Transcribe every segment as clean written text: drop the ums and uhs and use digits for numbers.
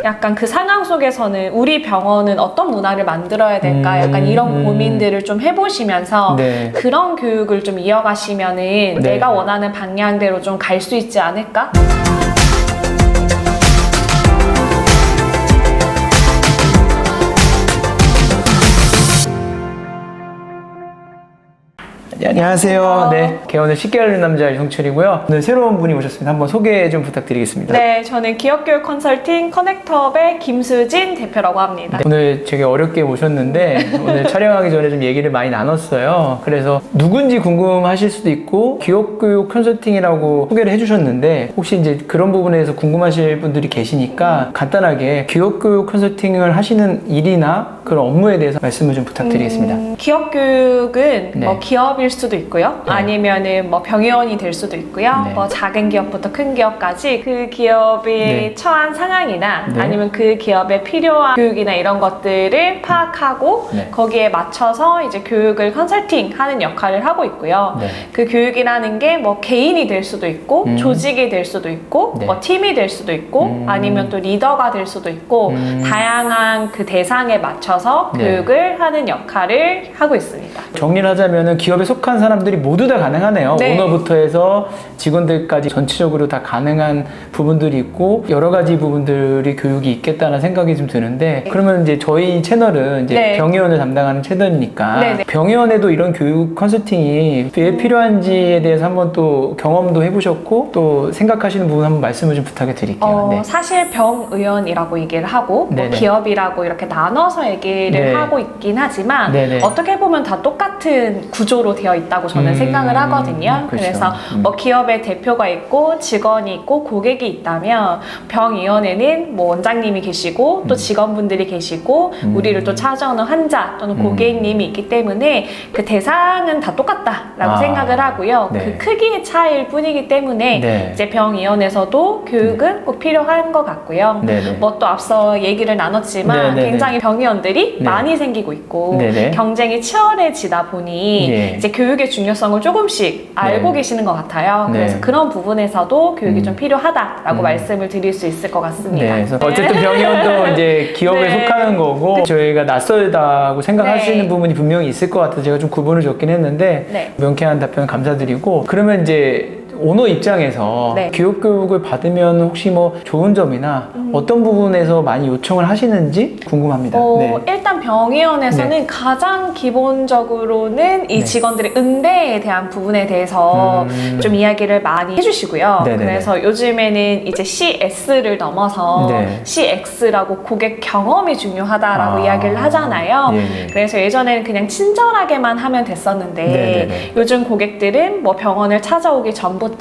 약간 그 상황 속에서는 우리 병원은 어떤 문화를 만들어야 될까? 약간 이런 고민들을 좀 해보시면서 네. 그런 교육을 좀 이어가시면은 내가 원하는 방향대로 좀 갈 수 있지 않을까? 안녕하세요. 네, 개원을 쉽게 하는 남자 이성철이고요. 오늘 새로운 분이 오셨습니다. 한번 소개 좀 부탁드리겠습니다. 네, 저는 기업교육 컨설팅 커넥터업의 김수진 대표라고 합니다. 네, 오늘 되게 어렵게 모셨는데 오늘 촬영하기 전에 좀 얘기를 많이 나눴어요. 그래서 누군지 궁금하실 수도 있고 기업교육 컨설팅이라고 소개를 해주셨는데 혹시 이제 그런 부분에서 궁금하실 분들이 계시니까 간단하게 기업교육 컨설팅을 하시는 일이나 그런 업무에 대해서 말씀을 좀 부탁드리겠습니다. 기업교육은 네. 뭐 기업일 수도 있고요. 네. 아니면은 뭐 병의원이 될 수도 있고요. 네. 뭐 작은 기업부터 큰 기업까지 그 기업이 네. 처한 상황이나 네. 아니면 그 기업에 필요한 교육이나 이런 것들을 파악하고 네. 거기에 맞춰서 이제 교육을 컨설팅 하는 역할을 하고 있고요. 네. 그 교육이라는 게 뭐 개인이 될 수도 있고 조직이 될 수도 있고 네. 뭐 팀이 될 수도 있고 아니면 또 리더가 될 수도 있고 다양한 그 대상에 맞춰서 네. 교육을 하는 역할을 하고 있습니다. 정리를 하자면은 기업에 속한 사람들이 모두 다 가능하네요. 네. 오너부터 해서 직원들까지 전체적으로 다 가능한 부분들이 있고 여러 가지 부분들이 교육이 있겠다는 생각이 좀 드는데 그러면 이제 저희 채널은 이제 네. 병의원을 담당하는 채널이니까 네, 네. 병의원에도 이런 교육 컨설팅이 왜 필요한지에 대해서 한번 또 경험도 해보셨고 또 생각하시는 부분 한번 말씀을 좀 부탁해 드릴게요. 네. 사실 병의원이라고 얘기를 하고 뭐 네네. 기업이라고 이렇게 나눠서 얘기를 네. 하고 있긴 하지만 네네. 어떻게 보면 다 똑같은 구조로 되어 있다고 저는 생각을 하거든요. 그렇죠. 그래서 뭐 기업의 대표가 있고 직원이 있고 고객이 있다면 병의원에는 뭐 원장님이 계시고 또 직원분들이 계시고 우리를 또 찾아오는 환자 또는 고객님이 있기 때문에 그 대상은 다 똑같다라고 생각을 하고요. 네. 그 크기의 차이일 뿐이기 때문에 네. 이제 병의원에서도 교육은 꼭 필요한 것 같고요. 네네. 뭐 또 앞서 얘기를 나눴지만 네네네. 굉장히 병의원들이 네. 많이 생기고 있고 네네. 경쟁이 치열해지다 보니 예. 이제 교육의 중요성을 조금씩 알고 네. 계시는 것 같아요. 네. 그래서 그런 부분에서도 교육이 좀 필요하다라고 말씀을 드릴 수 있을 것 같습니다. 네, 그래서 어쨌든 병의원도 이제 기업에 네. 속하는 거고 저희가 낯설다고 생각하시는 네. 부분이 분명히 있을 것 같아서 제가 좀 구분을 줬긴 했는데 네. 명쾌한 답변 감사드리고 그러면 이제 오너 입장에서 네. 교육을 받으면 혹시 뭐 좋은 점이나 어떤 부분에서 많이 요청을 하시는지 궁금합니다. 네. 일단 병의원에서는 가장 기본적으로는 이 네. 직원들의 응대에 대한 부분에 대해서 좀 이야기를 많이 해주시고요. 네네네. 그래서 요즘에는 이제 CS를 넘어서 네. CX라고 고객 경험이 중요하다라고 이야기를 하잖아요. 예. 그래서 예전에는 그냥 친절하게만 하면 됐었는데 네네네. 요즘 고객들은 뭐 병원을 찾아오기 전부터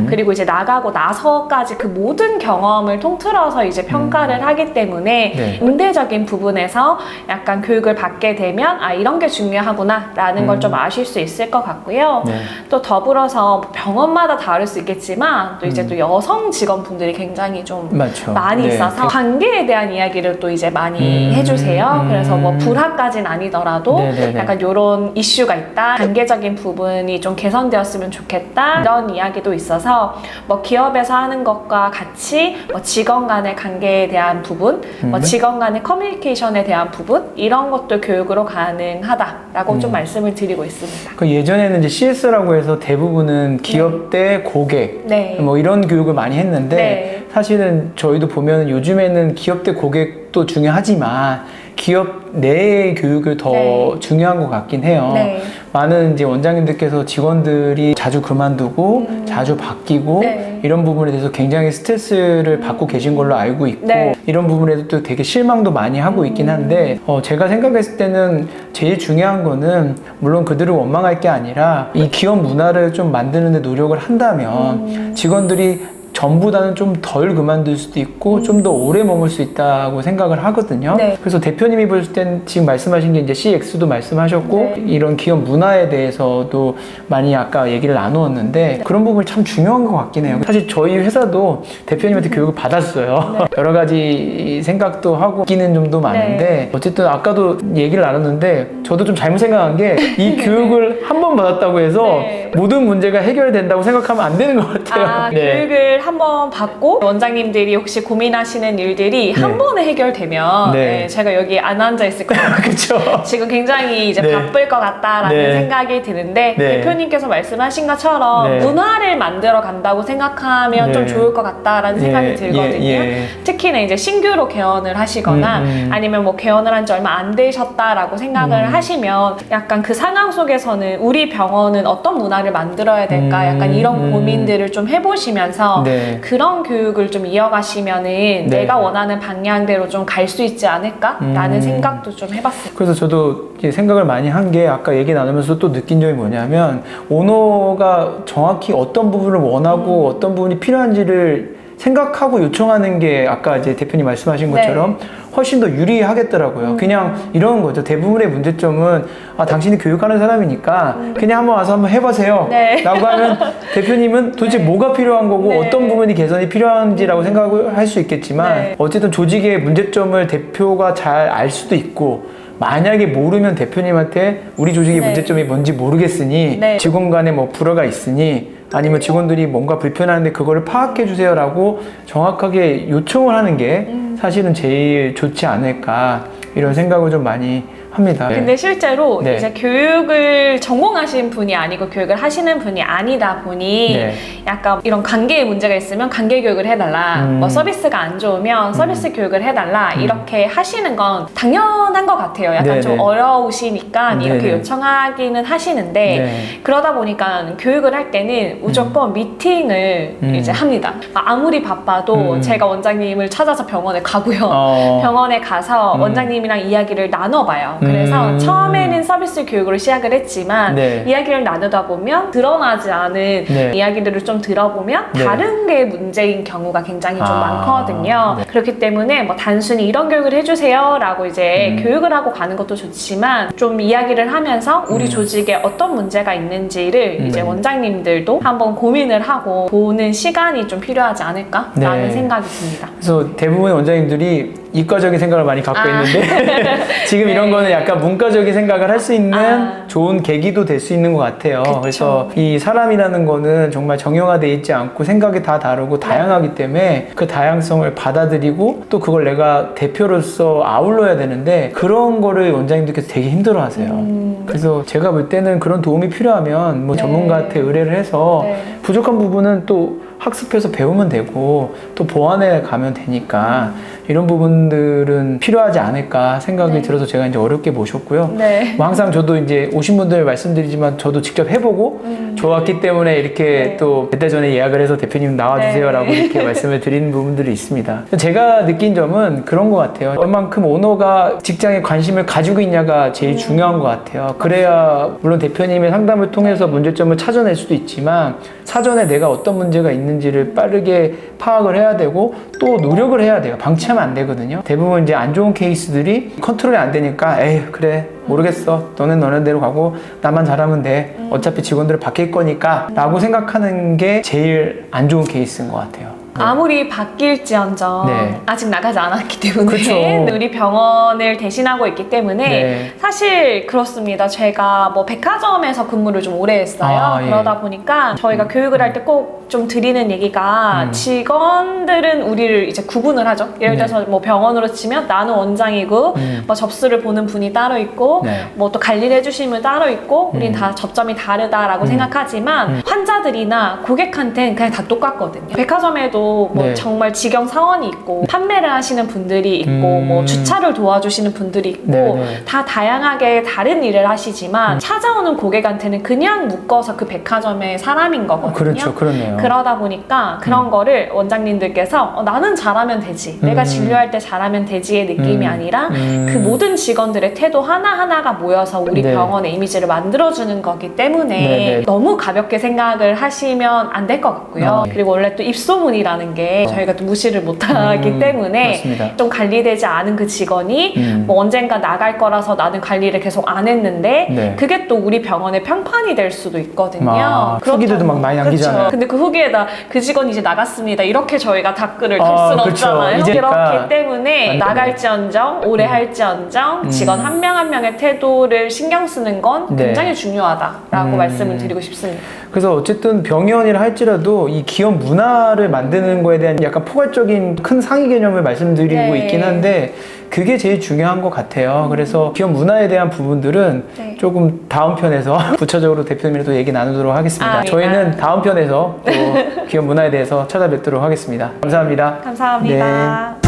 그리고 이제 나가고 나서까지 그 모든 경험을 통틀어서 이제 평가를 하기 때문에 네. 응대적인 부분에서 약간 교육을 받게 되면 아 이런 게 중요하구나 라는 걸 좀 아실 수 있을 것 같고요. 네. 또 더불어서 병원마다 다를 수 있겠지만 또 이제 또 여성 직원분들이 굉장히 좀 맞죠. 많이 네. 있어서 관계에 대한 이야기를 또 이제 많이 해주세요. 그래서 뭐 불화까지는 아니더라도 네네네. 약간 이런 이슈가 있다. 관계적인 부분이 좀 개선되었으면 좋겠다. 이런 이야기도 있어서 뭐 기업에서 하는 것과 같이 뭐 직원 간의 관계에 대한 부분, 뭐 직원 간의 커뮤니케이션에 대한 부분 이런 것도 교육으로 가능하다라고 좀 말씀을 드리고 있습니다. 그 예전에는 이제 CS라고 해서 대부분은 기업 대 고객 네. 뭐 이런 교육을 많이 했는데 네. 사실은 저희도 보면 요즘에는 기업 대 고객도 중요하지만 기업 내의 교육을 더 네. 중요한 것 같긴 해요. 네. 많은 이제 원장님들께서 직원들이 자주 그만두고 자주 바뀌고 네. 이런 부분에 대해서 굉장히 스트레스를 받고 계신 걸로 알고 있고 네. 이런 부분에도 또 되게 실망도 많이 하고 있긴 한데 제가 생각했을 때는 제일 중요한 거는 물론 그들을 원망할 게 아니라 이 기업 문화를 좀 만드는 데 노력을 한다면 직원들이 전보다는 좀 덜 그만둘 수도 있고 좀 더 오래 머물 수 있다고 생각을 하거든요. 네. 그래서 대표님이 보실 땐 지금 말씀하신 게 이제 CX도 말씀하셨고 네. 이런 기업 문화에 대해서도 많이 아까 얘기를 나누었는데 그런 부분이 참 중요한 것 같긴 해요. 사실 저희 회사도 대표님한테 교육을 받았어요. 여러 가지 생각도 하고 웃기는 점도 많은데 어쨌든 아까도 얘기를 나눴는데 저도 좀 잘못 생각한 게 이 교육을 한 번 받았다고 해서 네. 모든 문제가 해결된다고 생각하면 안 되는 것 같아요. 네. 교육을 한번 받고 원장님들이 혹시 고민하시는 일들이 네. 한 번에 해결되면 네. 네, 제가 여기 안 앉아 있을 거예요. 그렇죠. 지금 굉장히 이제 네. 바쁠 것 같다라는 네. 생각이 드는데 네. 대표님께서 말씀하신 것처럼 네. 문화를 만들어 간다고 생각하면 네. 좀 좋을 것 같다라는 생각이 예, 들거든요. 예. 특히나 이제 신규로 개원을 하시거나 아니면 뭐 개원을 한 지 얼마 안 되셨다라고 생각을 하시면 약간 그 상황 속에서는 우리 병원은 어떤 문화를 만들어야 될까 약간 이런 고민들을 좀 해보시면서 네. 그런 교육을 좀 이어가시면은 내가 원하는 방향대로 좀 갈 수 있지 않을까라는 생각도 좀 해봤어요. 그래서 저도 이렇게 생각을 많이 한 게 아까 얘기 나누면서 또 느낀 점이 뭐냐면 오너가 정확히 어떤 부분을 원하고 어떤 부분이 필요한지를 생각하고 요청하는 게 아까 이제 대표님 말씀하신 것처럼 훨씬 더 유리하겠더라고요. 그냥 이런 거죠. 대부분의 문제점은 당신이 교육하는 사람이니까 그냥 한번 와서 한번 해보세요. 네. 라고 하면 대표님은 도대체 뭐가 필요한 거고 네. 어떤 부분이 개선이 필요한지라고 생각을 할 수 있겠지만 네. 어쨌든 조직의 문제점을 대표가 잘 알 수도 있고 만약에 모르면 대표님한테 우리 조직의 네. 문제점이 뭔지 모르겠으니 네. 직원 간에 뭐 불화가 있으니 아니면 직원들이 뭔가 불편한데 그거를 파악해 주세요라고 정확하게 요청을 하는 게 사실은 제일 좋지 않을까 이런 생각을 좀 많이 합니다. 근데 실제로 네. 이제 교육을 전공하신 분이 아니고 교육을 하시는 분이 아니다 보니 네. 약간 이런 관계에 문제가 있으면 관계 교육을 해달라 뭐 서비스가 안 좋으면 서비스 교육을 해달라 이렇게 하시는 건 당연한 것 같아요. 약간 네네. 좀 어려우시니까 이렇게 네네. 요청하기는 하시는데 네. 그러다 보니까 교육을 할 때는 무조건 미팅을 이제 합니다. 아무리 바빠도 제가 원장님을 찾아서 병원에 가고요. 병원에 가서 원장님이랑 이야기를 나눠봐요. 그래서 처음에는 서비스 교육으로 시작을 했지만 네. 이야기를 나누다 보면 드러나지 않은 네. 이야기들을 좀 들어보면 네. 다른 게 문제인 경우가 굉장히 좀 아, 많거든요. 네. 그렇기 때문에 뭐 단순히 이런 교육을 해주세요 라고 이제 교육을 하고 가는 것도 좋지만 좀 이야기를 하면서 우리 조직에 어떤 문제가 있는지를 이제 원장님들도 한번 고민을 하고 보는 시간이 좀 필요하지 않을까라는 네. 생각이 듭니다. 그래서 대부분의 원장님들이 이과적인 생각을 많이 갖고 있는데 지금 이런 거는 약간 문과적인 생각을 할 수 있는 좋은 계기도 될 수 있는 것 같아요. 그쵸. 그래서 이 사람이라는 거는 정말 정형화되어 있지 않고 생각이 다 다르고 다양하기 때문에 그 다양성을 받아들이고 또 그걸 내가 대표로서 아울러야 되는데 그런 거를 원장님들께서 되게 힘들어 하세요. 그래서 제가 볼 때는 그런 도움이 필요하면 뭐 전문가한테 의뢰를 해서 네. 부족한 부분은 또 학습해서 배우면 되고 또 보완해 가면 되니까 이런 부분들은 필요하지 않을까 생각이 들어서 제가 이제 어렵게 모셨고요. 네. 뭐 항상 저도 이제 오신 분들 말씀드리지만 저도 직접 해보고 좋았기 때문에 이렇게 네. 또 몇 달 전에 예약을 해서 대표님 나와주세요라고 네. 이렇게 말씀을 드리는 부분들이 있습니다. 제가 느낀 점은 그런 것 같아요. 얼만큼 오너가 직장에 관심을 가지고 있냐가 제일 중요한 것 같아요. 그래야 물론 대표님의 상담을 통해서 문제점을 찾아낼 수도 있지만 사전에 내가 어떤 문제가 있는지를 빠르게 파악을 해야 되고 또 노력을 해야 돼요. 방치하면 안 되거든요. 대부분 이제 안 좋은 케이스들이 컨트롤이 안 되니까 에휴 그래 모르겠어 너는 너네대로 가고 나만 잘하면 돼 어차피 직원들은 바뀔 거니까 라고 생각하는 게 제일 안 좋은 케이스인 것 같아요. 아무리 바뀔지언정 네. 아직 나가지 않았기 때문에 그쵸. 우리 병원을 대신하고 있기 때문에 네. 사실 그렇습니다. 제가 뭐 백화점에서 근무를 좀 오래 했어요. 예. 그러다 보니까 저희가 교육을 할 때 꼭 좀 드리는 얘기가 직원들은 우리를 이제 구분을 하죠. 예를 네. 들어서 뭐 병원으로 치면 나는 원장이고 뭐 접수를 보는 분이 따로 있고 네. 뭐 또 관리를 해주시는 분이 따로 있고 우린 다 접점이 다르다라고 생각하지만 환자들이나 고객한테는 그냥 다 똑같거든요. 백화점에도 뭐 네. 정말 직영 사원이 있고 판매를 하시는 분들이 있고 뭐 주차를 도와주시는 분들이 있고 네. 다 다양하게 다른 일을 하시지만 찾아오는 고객한테는 그냥 묶어서 그 백화점의 사람인 거거든요. 그렇죠. 그렇네요. 그러다 보니까 그런 거를 원장님들께서 나는 잘하면 되지 내가 진료할 때 잘하면 되지의 느낌이 아니라 그 모든 직원들의 태도 하나하나가 모여서 우리 네. 병원의 이미지를 만들어주는 거기 때문에 네. 너무 가볍게 생각을 하시면 안 될 것 같고요. 그리고 원래 또 입소문이라는 게 저희가 또 무시를 못하기 때문에 맞습니다. 좀 관리되지 않은 그 직원이 뭐 언젠가 나갈 거라서 나는 관리를 계속 안 했는데 네. 그게 또 우리 병원의 평판이 될 수도 있거든요. 후기들도 막 많이 남기잖아요. 그쵸. 근데 그 후기에다 그 직원이 이제 나갔습니다. 이렇게 저희가 댓글을 달 아, 수는 그쵸. 없잖아요. 이제니까. 그렇기 때문에 안 나갈지언정 오래 할지언정 직원 한 명 한 명의 태도를 신경 쓰는 건 네. 굉장히 중요하다라고 말씀을 드리고 싶습니다. 그래서 어쨌든 병의원이라 할지라도 이 기업 문화를 만드는 거에 대한 약간 포괄적인 큰 상위 개념을 말씀드리고 네. 있긴 한데 그게 제일 중요한 것 같아요. 그래서 기업 문화에 대한 부분들은 네. 조금 다음 편에서 구체적으로 대표님이랑 또 얘기 나누도록 하겠습니다. 저희는 다음 편에서 또 기업 문화에 대해서 찾아뵙도록 하겠습니다. 감사합니다. 감사합니다. 네.